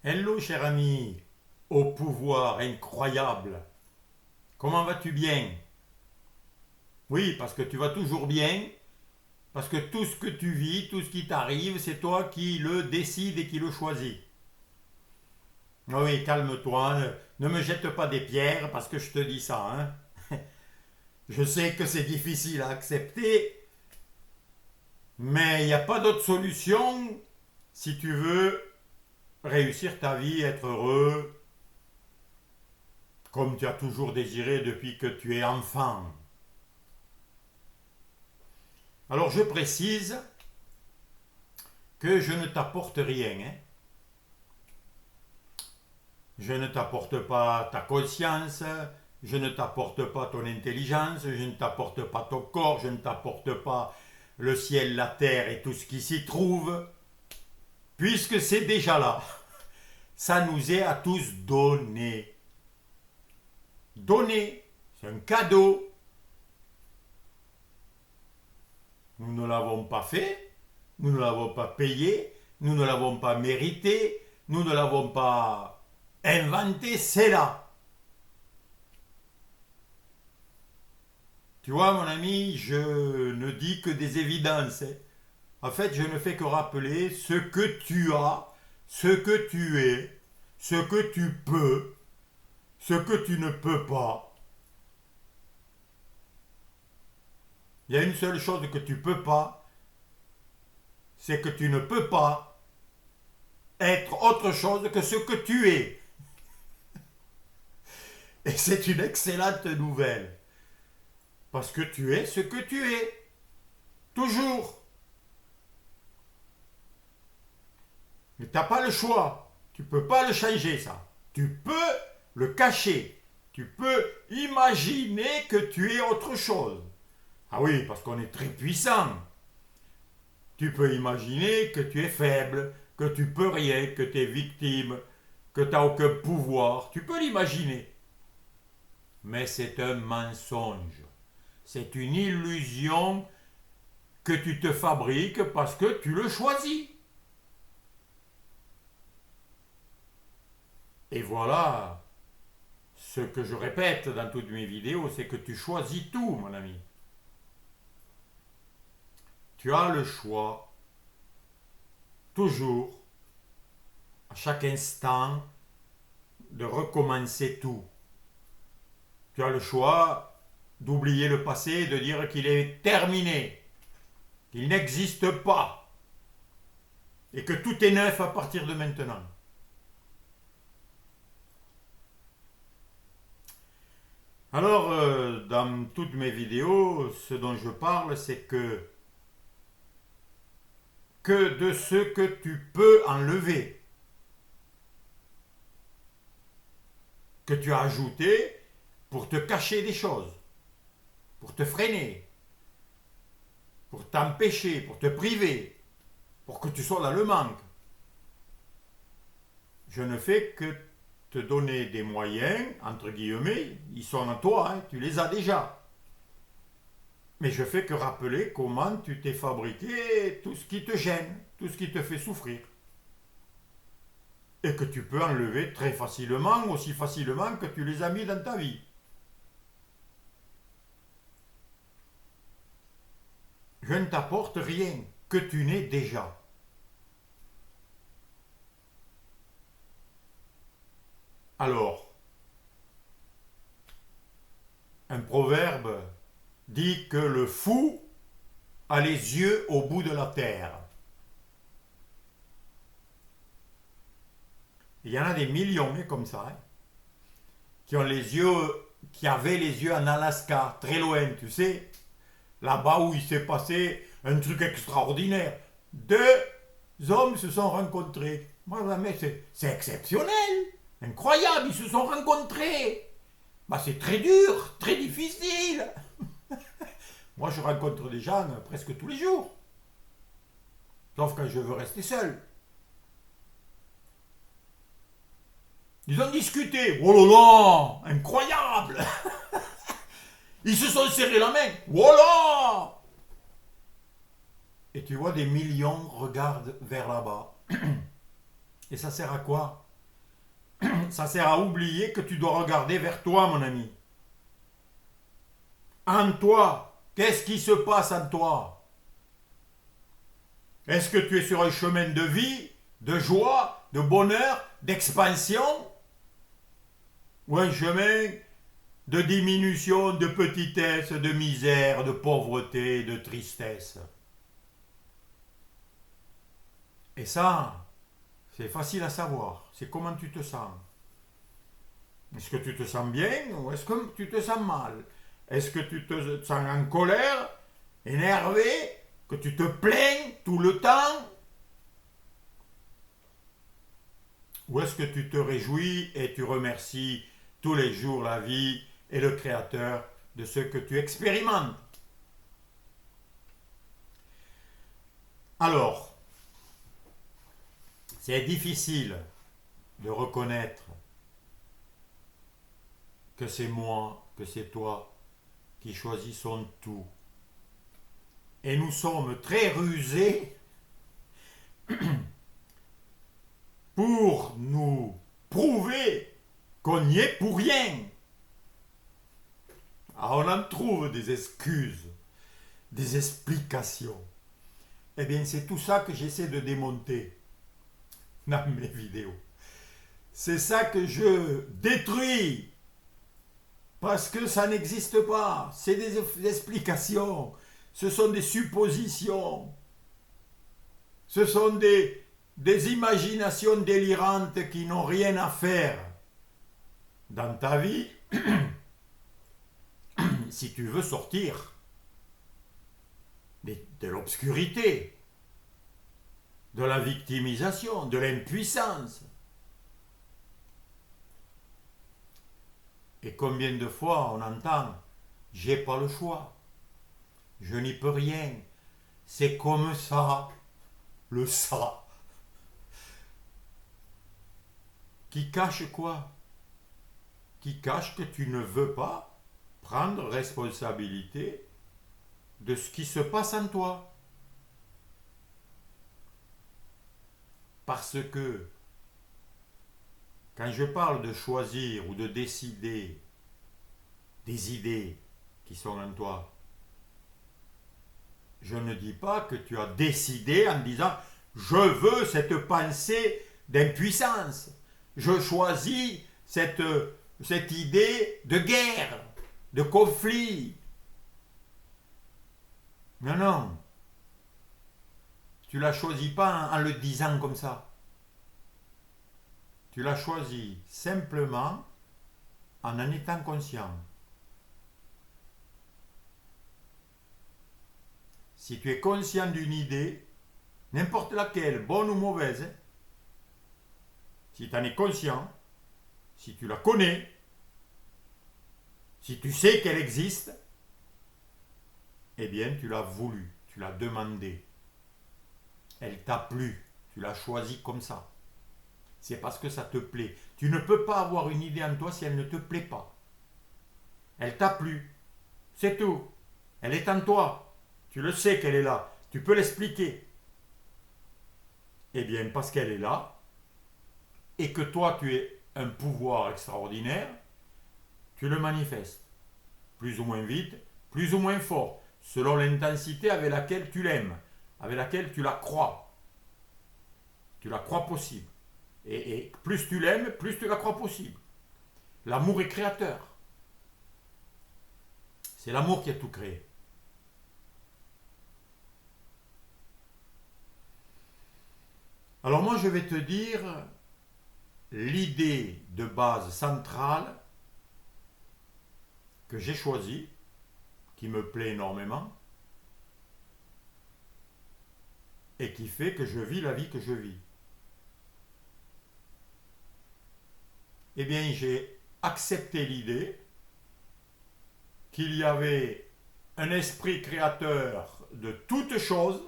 Hello cher ami, au pouvoir incroyable. Comment vas-tu bien? Oui, parce que tu vas toujours bien, parce que tout ce que tu vis, tout ce qui t'arrive, c'est toi qui le décide et qui le choisis. Ah oui, calme-toi, ne me jette pas des pierres parce que je te dis ça, hein. Je sais que c'est difficile à accepter, mais il n'y a pas d'autre solution si tu veux réussir ta vie, être heureux, comme tu as toujours désiré depuis que tu es enfant. Alors je précise que je ne t'apporte rien, hein. Je ne t'apporte pas ta conscience, je ne t'apporte pas ton intelligence, je ne t'apporte pas ton corps, je ne t'apporte pas le ciel, la terre et tout ce qui s'y trouve, puisque c'est déjà là. Ça nous est à tous donné. Donné, c'est un cadeau. Nous ne l'avons pas fait, nous ne l'avons pas payé, nous ne l'avons pas mérité, nous ne l'avons pas inventé, c'est là. Tu vois, mon ami, je ne dis que des évidences, hein. En fait, je ne fais que rappeler ce que tu as, ce que tu es, ce que tu peux, ce que tu ne peux pas. Il y a une seule chose que tu peux pas, c'est que tu ne peux pas être autre chose que ce que tu es. Et c'est une excellente nouvelle. Parce que tu es ce que tu es. Toujours. Mais tu n'as pas le choix. Tu ne peux pas le changer, ça. Tu peux le cacher. Tu peux imaginer que tu es autre chose. Ah oui, parce qu'on est très puissant. Tu peux imaginer que tu es faible, que tu peux rien, que tu es victime, que tu n'as aucun pouvoir. Tu peux l'imaginer. Mais c'est un mensonge. C'est une illusion que tu te fabriques parce que tu le choisis. Et voilà, ce que je répète dans toutes mes vidéos, c'est que tu choisis tout, mon ami. Tu as le choix, toujours, à chaque instant, de recommencer tout. Tu as le choix d'oublier le passé, de dire qu'il est terminé, qu'il n'existe pas, et que tout est neuf à partir de maintenant. Alors, dans toutes mes vidéos, ce dont je parle, c'est que de ce que tu peux enlever, que tu as ajouté pour te cacher des choses, pour te freiner, pour t'empêcher, pour te priver, pour que tu sois dans le manque. Je ne fais que te donner des moyens, entre guillemets, ils sont en toi, hein, tu les as déjà. Mais je fais que rappeler comment tu t'es fabriqué tout ce qui te gêne, tout ce qui te fait souffrir. Et que tu peux enlever très facilement, aussi facilement que tu les as mis dans ta vie. Je ne t'apporte rien que tu n'es déjà. Alors, un proverbe dit que le fou a les yeux au bout de la terre. Il y en a des millions comme ça, hein, qui ont les yeux, qui avaient les yeux en Alaska, très loin, tu sais, là-bas où il s'est passé un truc extraordinaire. Deux hommes se sont rencontrés. Moi, mais c'est exceptionnel, incroyable, ils se sont rencontrés. Bah, c'est très dur, très difficile. Moi, je rencontre des gens presque tous les jours, sauf quand je veux rester seul. Ils ont discuté. Oh là là, incroyable. Ils se sont serrés la main. Voilà. Et tu vois, des millions regardent vers là-bas. Et ça sert à quoi? ça sert à oublier que tu dois regarder vers toi, mon ami. En toi, qu'est-ce qui se passe en toi? Est-ce que tu es sur un chemin de vie, de joie, de bonheur, d'expansion? Ou un chemin de diminution, de petitesse, de misère, de pauvreté, de tristesse? Et ça, c'est facile à savoir. C'est comment tu te sens. Est-ce que tu te sens bien ou est-ce que tu te sens mal? Est-ce que tu te sens en colère, énervé, que tu te plains tout le temps? Ou est-ce que tu te réjouis et tu remercies tous les jours la vie et le Créateur de ce que tu expérimentes? Alors, c'est difficile de reconnaître que c'est moi, que c'est toi qui choisissons tout. Et nous sommes très rusés pour nous prouver qu'on n'y est pour rien. Ah, on en trouve des excuses, des explications. Eh bien, c'est tout ça que j'essaie de démonter dans mes vidéos. C'est ça que je détruis. Parce que ça n'existe pas. C'est des explications. Ce sont des suppositions. Ce sont des imaginations délirantes qui n'ont rien à faire dans ta vie si tu veux sortir de l'obscurité, de la victimisation, de l'impuissance. Et combien de fois on entend « j'ai pas le choix, je n'y peux rien, c'est comme ça », le ça. Qui cache quoi? Qui cache que tu ne veux pas prendre responsabilité de ce qui se passe en toi. Parce que quand je parle de choisir ou de décider des idées qui sont en toi, je ne dis pas que tu as décidé en disant « je veux cette pensée d'impuissance, je choisis cette idée de guerre, de conflit ». Non, non. Tu ne la choisis pas en le disant comme ça. Tu l'as choisi simplement en étant conscient. Si tu es conscient d'une idée, n'importe laquelle, bonne ou mauvaise, si tu en es conscient, si tu la connais, si tu sais qu'elle existe, eh bien tu l'as voulu, tu l'as demandé. Elle t'a plu, tu l'as choisie comme ça. C'est parce que ça te plaît. Tu ne peux pas avoir une idée en toi si elle ne te plaît pas. Elle t'a plu. C'est tout. Elle est en toi. Tu le sais qu'elle est là. Tu peux l'expliquer. Eh bien, parce qu'elle est là, et que toi, tu es un pouvoir extraordinaire, tu le manifestes. Plus ou moins vite, plus ou moins fort, selon l'intensité avec laquelle tu l'aimes, avec laquelle tu la crois. Tu la crois possible. Et plus tu l'aimes, plus tu la crois possible. L'amour est créateur. C'est l'amour qui a tout créé. Alors moi, je vais te dire l'idée de base centrale que j'ai choisie, qui me plaît énormément, et qui fait que je vis la vie que je vis. Eh bien, j'ai accepté l'idée qu'il y avait un esprit créateur de toutes choses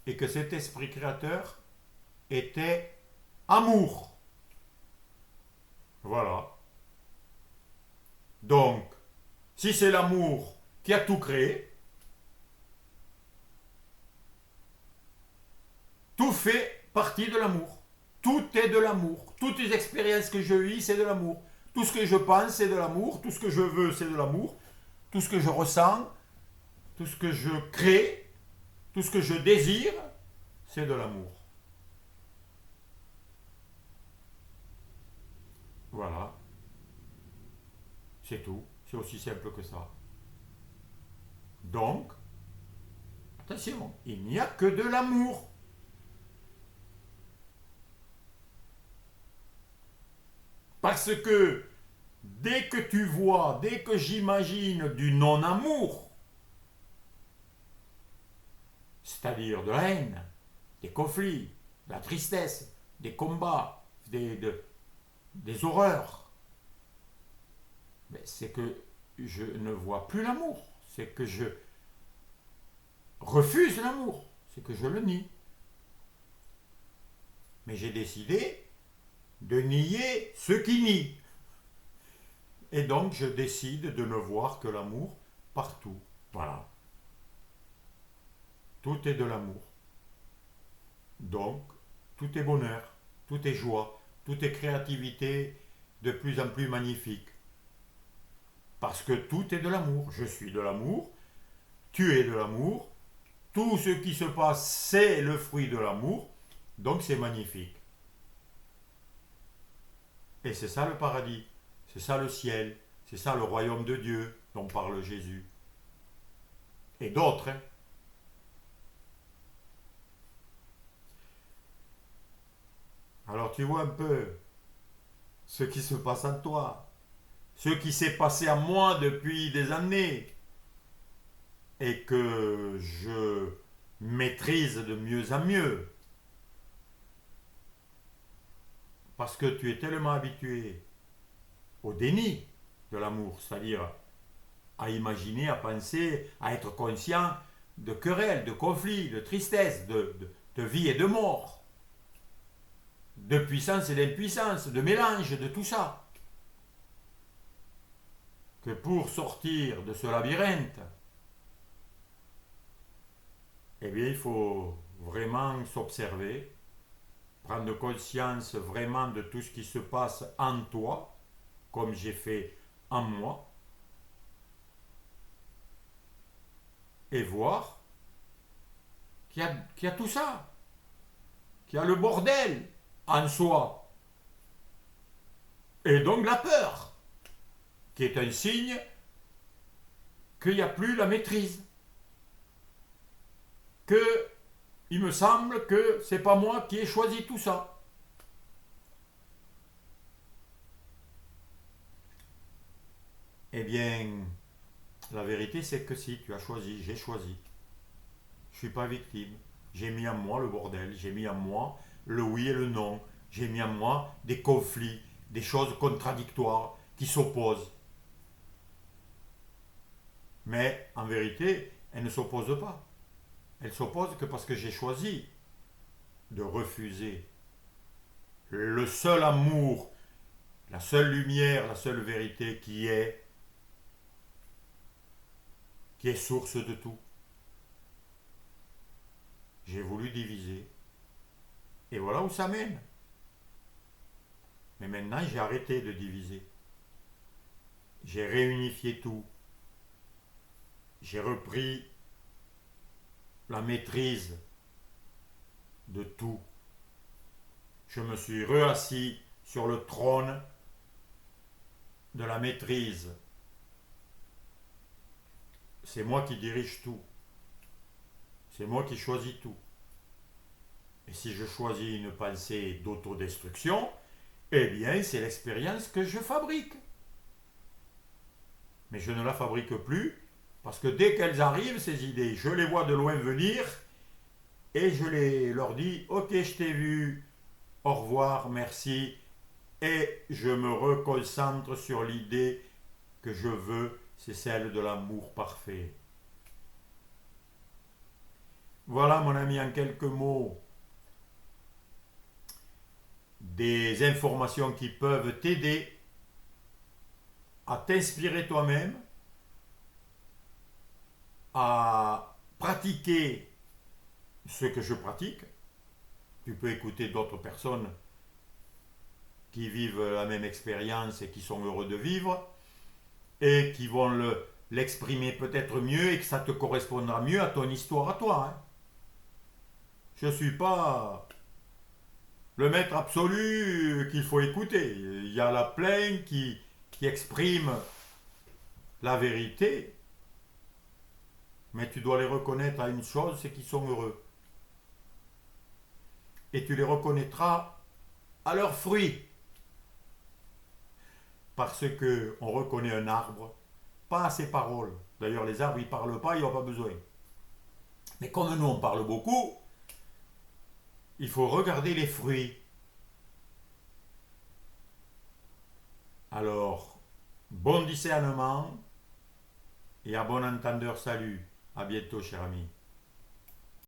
et que cet esprit créateur était amour. Voilà. Donc, si c'est l'amour qui a tout créé, tout fait partie de l'amour. Tout est de l'amour. Toutes les expériences que je vis, c'est de l'amour. Tout ce que je pense, c'est de l'amour. Tout ce que je veux, c'est de l'amour. Tout ce que je ressens, tout ce que je crée, tout ce que je désire, c'est de l'amour. Voilà, c'est tout. C'est aussi simple que ça. Donc, attention, il n'y a que de l'amour. Parce que dès que tu vois, dès que j'imagine du non-amour, c'est-à-dire de la haine, des conflits, de la tristesse, des combats, des horreurs, c'est que je ne vois plus l'amour. C'est que je refuse l'amour. C'est que je le nie. Mais j'ai décidé de nier ceux qui nient. Et donc je décide de ne voir que l'amour partout. Voilà. Tout est de l'amour. Donc, tout est bonheur, tout est joie, tout est créativité de plus en plus magnifique. Parce que tout est de l'amour. Je suis de l'amour, tu es de l'amour, tout ce qui se passe, c'est le fruit de l'amour, donc c'est magnifique. Et c'est ça le paradis, c'est ça le ciel, c'est ça le royaume de Dieu dont parle Jésus. Et d'autres, hein. Alors tu vois un peu ce qui se passe en toi, ce qui s'est passé en moi depuis des années et que je maîtrise de mieux en mieux. Parce que tu es tellement habitué au déni de l'amour, c'est-à-dire à imaginer, à penser, à être conscient de querelles, de conflits, de tristesse, de vie et de mort, de puissance et d'impuissance, de mélange, de tout ça. Que pour sortir de ce labyrinthe, eh bien, il faut vraiment s'observer, prendre conscience vraiment de tout ce qui se passe en toi, comme j'ai fait en moi, et voir qu'il y a tout ça, qu'il y a le bordel en soi, et donc la peur, qui est un signe qu'il n'y a plus la maîtrise, que il me semble que c'est pas moi qui ai choisi tout ça. Eh bien, la vérité c'est que si, tu as choisi, j'ai choisi. Je ne suis pas victime. J'ai mis en moi le bordel, j'ai mis en moi le oui et le non, j'ai mis en moi des conflits, des choses contradictoires qui s'opposent. Mais en vérité, elles ne s'opposent pas. Elles s'opposent que parce que j'ai choisi de refuser le seul amour, la seule lumière, la seule vérité qui est source de tout. J'ai voulu diviser. Et voilà où ça mène. Mais maintenant, j'ai arrêté de diviser. J'ai réunifié tout. J'ai repris la maîtrise de tout. Je me suis reassis sur le trône de la maîtrise. C'est moi qui dirige tout. C'est moi qui choisis tout. Et si je choisis une pensée d'autodestruction, eh bien c'est l'expérience que je fabrique. Mais je ne la fabrique plus parce que dès qu'elles arrivent, ces idées, je les vois de loin venir et leur dis ok, je t'ai vu, au revoir, merci, et je me reconcentre sur l'idée que je veux, c'est celle de l'amour parfait. Voilà mon ami en quelques mots des informations qui peuvent t'aider à t'inspirer toi-même, à pratiquer ce que je pratique. Tu peux écouter d'autres personnes qui vivent la même expérience et qui sont heureux de vivre, et qui vont l'exprimer peut-être mieux et que ça te correspondra mieux à ton histoire à toi. Hein. Je ne suis pas le maître absolu qu'il faut écouter. Il y a la plainte qui exprime la vérité, mais tu dois les reconnaître à une chose, c'est qu'ils sont heureux. Et tu les reconnaîtras à leurs fruits. Parce que on reconnaît un arbre, pas à ses paroles. D'ailleurs, les arbres, ils ne parlent pas, ils n'ont pas besoin. Mais comme nous, on parle beaucoup, il faut regarder les fruits. Alors, bon discernement et à bon entendeur, salut. À bientôt, cher ami.